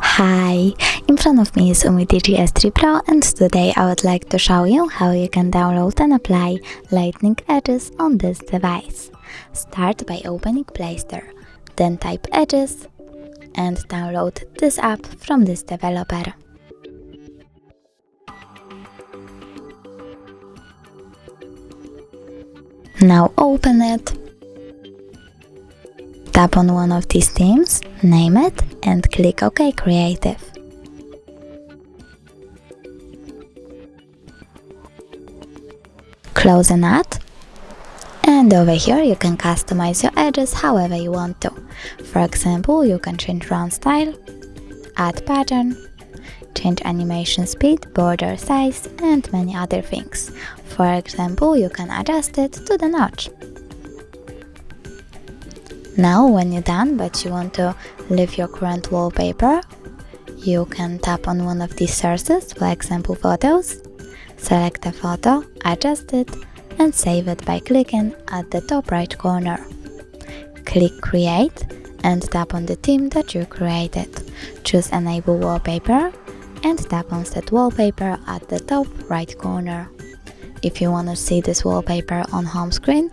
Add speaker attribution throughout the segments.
Speaker 1: Hi, in front of me is Umidigi S3 Pro, and today I would like to show you how you can download and apply lightning edges on this device. Start by opening Play Store, then type edges and download this app from this developer. Now open it. Tap on one of these themes, name it, and click OK Creative. Close an ad, and over here you can customize your edges however you want to. For example, you can change round style, add pattern, change animation speed, border size, and many other things. For example, you can adjust it to the notch. Now when you're done but you want to leave your current wallpaper, you can tap on one of these sources, for example photos, select a photo, adjust it and save it by clicking at the top right corner. Click Create and tap on the theme that you created. Choose Enable Wallpaper and tap on Set Wallpaper at the top right corner. If you want to see this wallpaper on home screen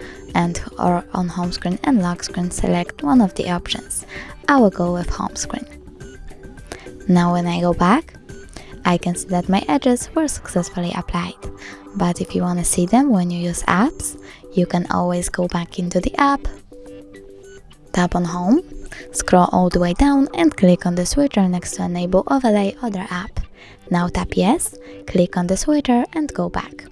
Speaker 1: or on home screen and lock screen, select one of the options. I will go with home screen. Now when I go back, I can see that my edges were successfully applied. But if you want to see them when you use apps, you can always go back into the app, tap on Home, scroll all the way down and click on the switcher next to Enable Overlay Other App. Now tap Yes, click on the switcher and go back.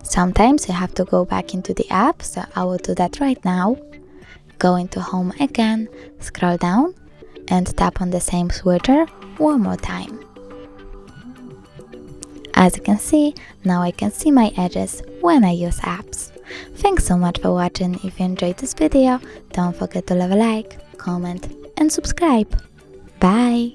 Speaker 1: Sometimes you have to go back into the app, so I will do that right now. Go into Home again, scroll down and tap on the same switcher one more time. As you can see, now I can see my edges when I use apps. Thanks so much for watching. If you enjoyed this video, don't forget to leave a like, comment and subscribe. Bye!